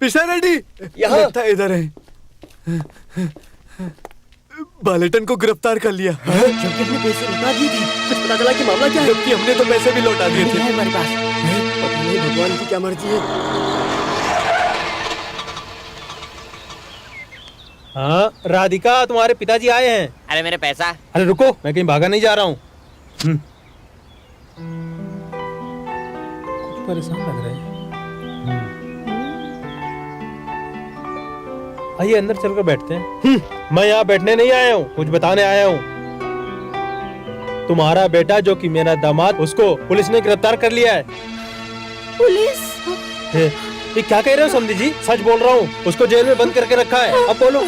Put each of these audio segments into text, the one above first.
पिशा रेड्डी यहाँ लगता है इधर है। बालेटन को गिरफ्तार कर लिया। जबकि हमने पैसे लौटा दिए थे। कुछ पता चला कि मामला क्या है? जबकि हमने तो पैसे भी लौटा दिए थे। हमारे पास पता नहीं भगवान की क्या मर्जी है। हाँ राधिका, तुम्हारे पिताजी आए हैं। अरे मेरे पैसा। अरे रुको, मैं कहीं भागा नहीं जा रहा हूँ। कुछ परेशान लग रहे हैं। आइए अंदर चलकर बैठते हैं। मैं यहाँ बैठने नहीं आया हूँ, कुछ बताने आया हूँ। तुम्हारा बेटा जो कि मेरा दामाद, उसको पुलिस ने गिरफ्तार कर लिया है। पुलिस? ये क्या कह रहे हो समधी जी? सच बोल रहा हूँ, उसको जेल में बंद करके रखा है। अब बोलो।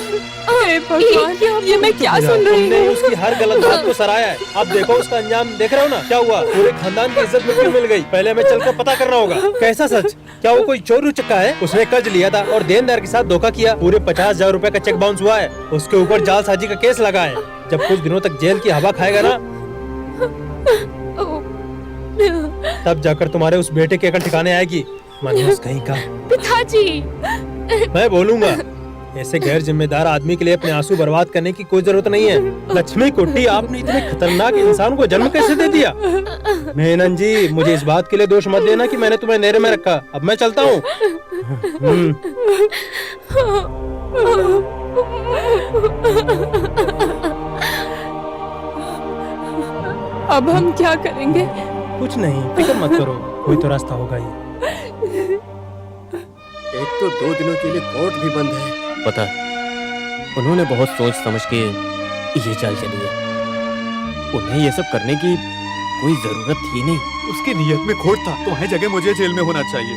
ये मैं क्या सुन रही हूँ? तुमने उसकी हर गलत बात को सराहा है। अब देखो उसका अंजाम देख रहे हो ना, क्या हुआ? पूरे खानदान की इज्जत मिल गई। पहले हमें चलकर पता करना होगा। कैसा सच? क्या वो कोई चोर उचक्का है? उसने कर्ज लिया था और देनदार के साथ धोखा किया। पूरे 50,000 रूपए का चेक बाउंस हुआ है। उसके ऊपर जालसाजी का केस लगा है। जब कुछ दिनों तक जेल की हवा खाएगा ना, तब जाकर तुम्हारे उस बेटे की अकल ठिकाने आएगी। मनोज कहीं का। पिताजी, मैं बोलूंगा, ऐसे गैर जिम्मेदार आदमी के लिए अपने आंसू बर्बाद करने की कोई जरूरत नहीं है। लक्ष्मी कुट्टी, आपने इतने खतरनाक इंसान को जन्म कैसे दे दिया? मेनन जी, मुझे इस बात के लिए दोष मत देना कि मैंने तुम्हें नेरे में रखा। अब मैं चलता हूँ। अब हम क्या करेंगे? कुछ नहीं, फिक्र मत करो, कोई तो रास्ता होगा ही। एक तो 2 दिनों के लिए कोर्ट भी बंद है। पता है, उन्होंने बहुत सोच समझ के ये चाल चली है। उन्हें ये सब करने की कोई जरूरत थी नहीं। उसकी नीयत में खोट था। तुम्हारी जगह मुझे जेल में होना चाहिए।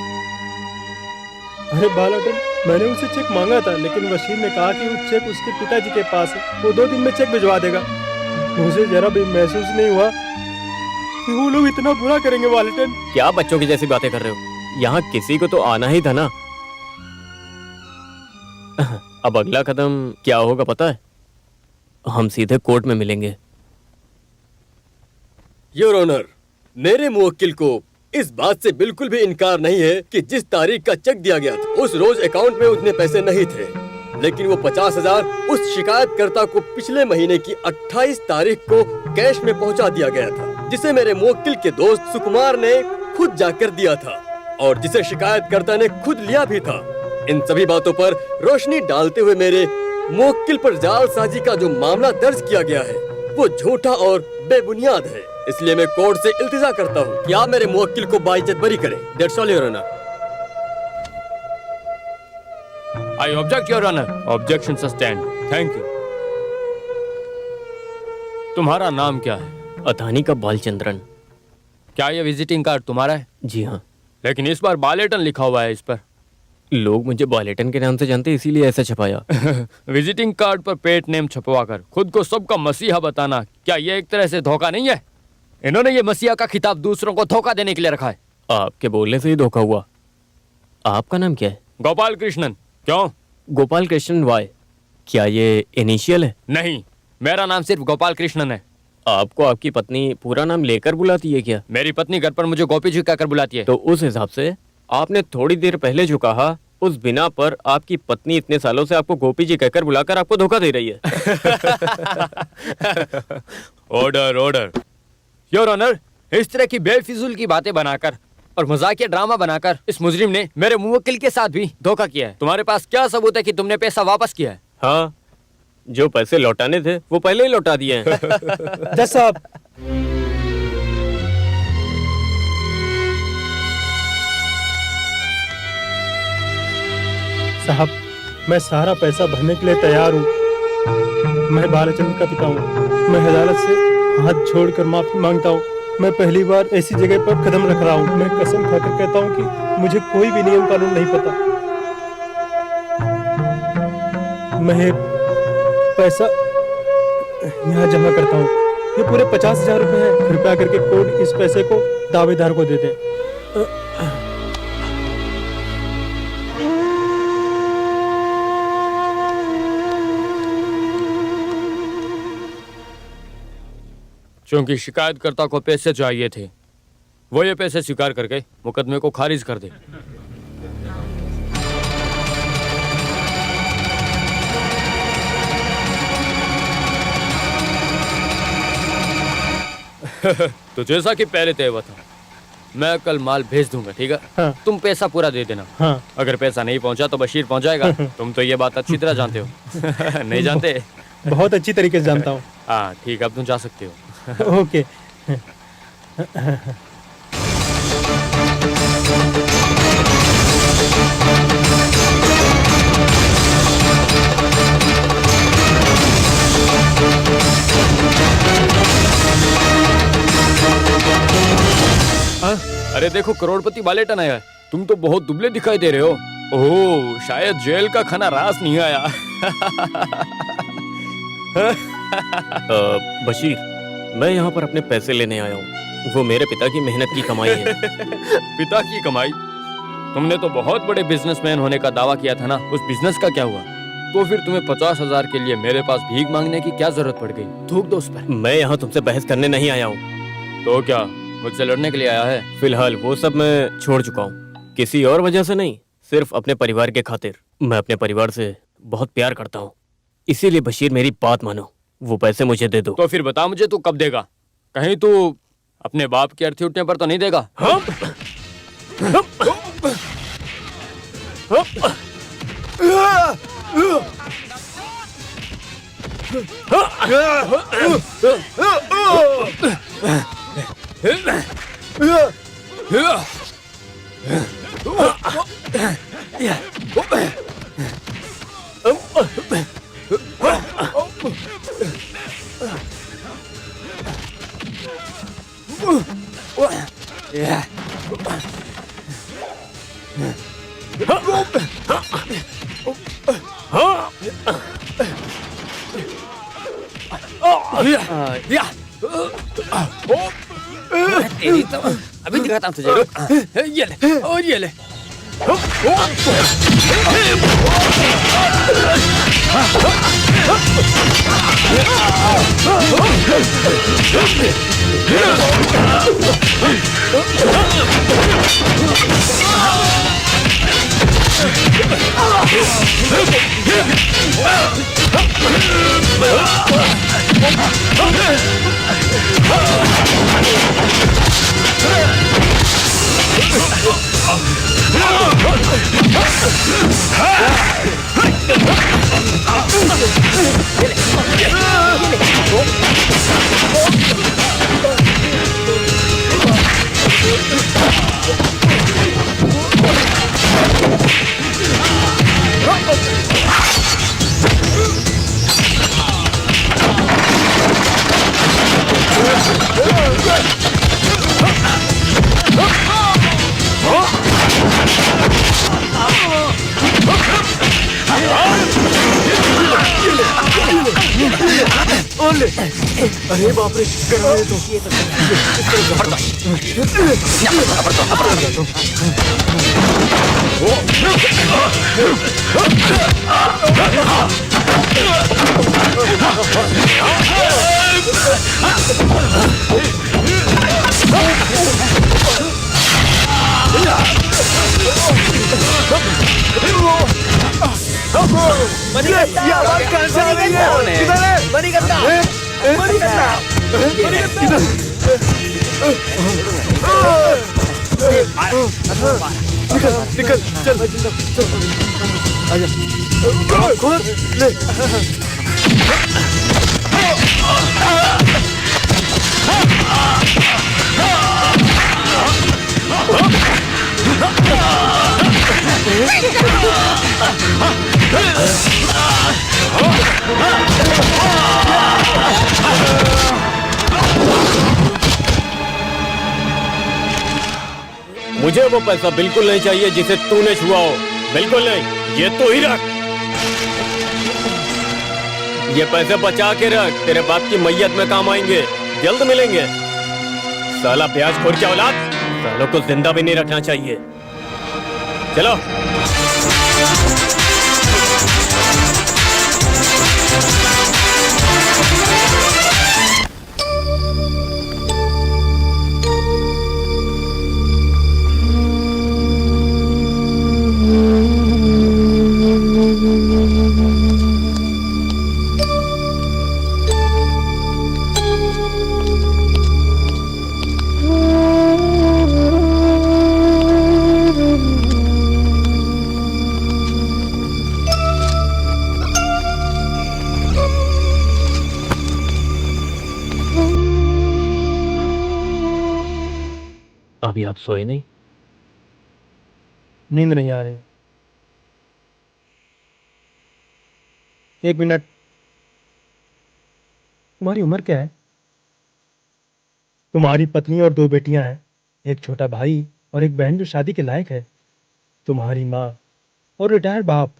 अरे बालाटन, मैंने उनसे चेक मांगा था, लेकिन वसीम ने कहा कि वो चेक उसके पिताजी के पास है, वो 2 दिन में चेक भिजवा देगा। मुझे जरा भी महसूस नहीं हुआ कि वो लोग इतना बुरा करेंगे। बालाटन, क्या बच्चों की जैसी बातें कर रहे हो? यहाँ किसी को तो आना ही था ना। अब अगला कदम क्या होगा पता है? हम सीधे कोर्ट में मिलेंगे। योर ऑनर, मेरे मुवक्किल को इस बात से बिल्कुल भी इनकार नहीं है कि जिस तारीख का चेक दिया गया था, उस रोज अकाउंट में उतने पैसे नहीं थे, लेकिन वो 50,000 उस शिकायतकर्ता को पिछले महीने की 28 तारीख को कैश में पहुंचा दिया गया था, जिसे मेरे मुवक्किल के दोस्त सुकुमार ने खुद जाकर दिया था और जिसे शिकायतकर्ता ने खुद लिया भी था। इन सभी बातों पर रोशनी डालते हुए मेरे मुवक्किल पर जालसाजी का जो मामला दर्ज किया गया है, वो झूठा और बेबुनियाद है। इसलिए मैं कोर्ट से इल्तिजा करता हूँ कि आप मेरे मुवक्किल को बाइज्जत बरी करें। That's all, Your Honor. I object, Your Honor. Objection sustained. Thank you. तुम्हारा नाम क्या है? अथानी का बालचंद्रन। क्या ये विजिटिंग कार्ड तुम्हारा है? जी हाँ। लेकिन इस बार बालेटन लिखा हुआ है इस पर। लोग मुझे बालेटन के नाम से जानते, इसीलिए ऐसा छपाया। विजिटिंग कार्ड पर पेट नेम छपवाकर खुद को सबका मसीहा बताना, क्या ये एक तरह से धोखा नहीं है? इन्होंने ये मसीहा का खिताब दूसरों को धोखा देने के लिए रखा है। आपके बोलने से ही धोखा हुआ। आपका नाम क्या है? गोपाल कृष्णन। क्यों? गोपाल कृष्णन वाई। क्या ये इनिशियल है? नहीं, मेरा नाम सिर्फ गोपाल कृष्णन है। आपको आपकी पत्नी पूरा नाम लेकर बुलाती है क्या? मेरी पत्नी घर पर मुझे गोपी जी कहकर बुलाती है। तो उस हिसाब से आपने थोड़ी देर पहले जो कहा, उस बिना पर आपकी पत्नी इतने सालों से आपको गोपी जी कहकर बुलाकर आपको धोखा दे रही है। Order order. योर ऑनर, इस तरह की बेफिजूल की बातें बनाकर और मजाकिया ड्रामा बनाकर इस मुजरिम ने मेरे मुवक्किल के साथ भी धोखा किया है। तुम्हारे पास क्या सबूत है कि तुमने पैसा वापस किया है? हाँ, जो पैसे लौटाने थे वो पहले ही लौटा दिए हैं। जज साहब, साहब, मैं सारा पैसा भरने के लिए तैयार हूँ। मैं बालचंद्र का पिता हूँ। मैं अदालत से हाथ जोड़कर माफी मांगता हूँ। मैं पहली बार ऐसी जगह पर कदम रख रहा हूँ। मैं कसम खाकर कहता हूँ कि मुझे कोई भी नियम कानून नहीं पता। मैं पैसा यहाँ जमा करता हूँ। ये पूरे 50,000 रुपए हैं। कृपया करके कोर्ट इस पैसे को दावेदार को दे दें। क्योंकि शिकायतकर्ता को पैसे चाहिए थे, वो ये पैसे स्वीकार करके मुकदमे को खारिज कर दे। तो जैसा कि पहले तय हुआ था, मैं कल माल भेज दूंगा, ठीक है? हाँ। तुम पैसा पूरा दे देना। हाँ। अगर पैसा नहीं पहुंचा तो बशीर पहुंचाएगा। तुम तो ये बात अच्छी तरह जानते हो। नहीं जानते? बहुत अच्छी तरीके से जानता हूँ। हाँ ठीक है, अब तुम जा सकते हो। ओके। हाँ? अरे देखो, करोड़पति बालेटन आया है। तुम तो बहुत दुबले दिखाई दे रहे हो। ओह, शायद जेल का खाना रास नहीं आया। बशीर, मैं यहाँ पर अपने पैसे लेने आया हूँ। वो मेरे पिता की मेहनत की कमाई है। पिता की कमाई? तुमने तो बहुत बड़े बिजनेसमैन होने का दावा किया था ना, उस बिजनेस का क्या हुआ? तो फिर तुम्हें 50,000 के लिए मेरे पास भीख मांगने की क्या जरूरत पड़ गई? थूक दो उस पर। मैं यहाँ तुमसे बहस करने नहीं आया हूँ। तो क्या मुझसे लड़ने के लिए आया है? फिलहाल वो सब मैं छोड़ चुका हूँ, किसी और वजह से नहीं, सिर्फ अपने परिवार के खातिर। मैं अपने परिवार से बहुत प्यार करता हूँ, इसीलिए बशीर मेरी बात मानो, वो पैसे मुझे दे दो। तो फिर बता मुझे, तू कब देगा? कहीं तू अपने बाप के अर्थी उठने पर तो नहीं देगा? हाँ? तेरी तो अभी दिखाता हूँ तुझे। रुक। ये ले और ये ले। अरे बाप रे, गरम है तो। ये आवाज कहाँ से आ रही है? किधर है? मणिकंदा, निकल निकल, चल चल, आजा, खोल ले। मुझे वो पैसा बिल्कुल नहीं चाहिए जिसे तूने छुआ हो, बिल्कुल नहीं। ये तू ही रख, ये पैसे बचा के रख, तेरे बाप की मैयत में काम आएंगे, जल्द मिलेंगे। साला प्याज खोर की औलाद, सालों को जिंदा भी नहीं रखना चाहिए। चलो। अभी आप सोए नहीं? नींद नहीं आ रही। एक मिनट, तुम्हारी उम्र क्या है? तुम्हारी पत्नी और 2 बेटियां हैं, एक छोटा भाई और एक बहन जो शादी के लायक है। तुम्हारी माँ और रिटायर्ड बाप।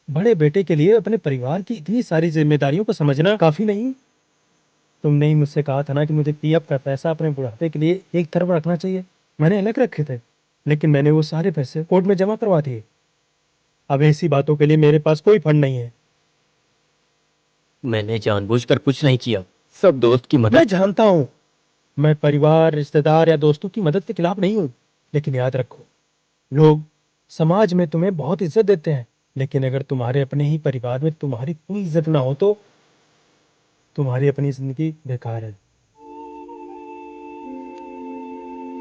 बड़े बेटे के लिए अपने परिवार की इतनी सारी जिम्मेदारियों को समझना काफी नहीं? तुमने ही मुझसे कहा था ना कि मुझे पीएफ का पैसा अपने बुढ़ापे के लिए एक तरफ रखना चाहिए। मैंने अलग रखे थे, लेकिन मैंने वो सारे पैसे कोर्ट में जमा करवा दिए। अब ऐसी बातों के लिए मेरे पास कोई फंड नहीं है। मैंने जानबूझकर कुछ नहीं किया, सब दोस्त की मैं मदद। जानता हूँ, मैं परिवार, रिश्तेदार या दोस्तों की मदद के खिलाफ नहीं हूँ, लेकिन याद रखो, लोग समाज में तुम्हें बहुत इज्जत देते हैं, लेकिन अगर तुम्हारे अपने ही परिवार में तुम्हारी कोई इज्जत ना हो तो तुम्हारी अपनी जिंदगी बेकार है।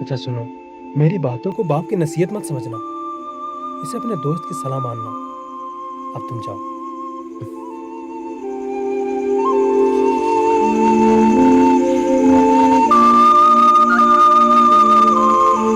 अच्छा सुनो, मेरी बातों को बाप की नसीहत मत समझना, इसे अपने दोस्त की सलाह मानना। अब तुम जाओ।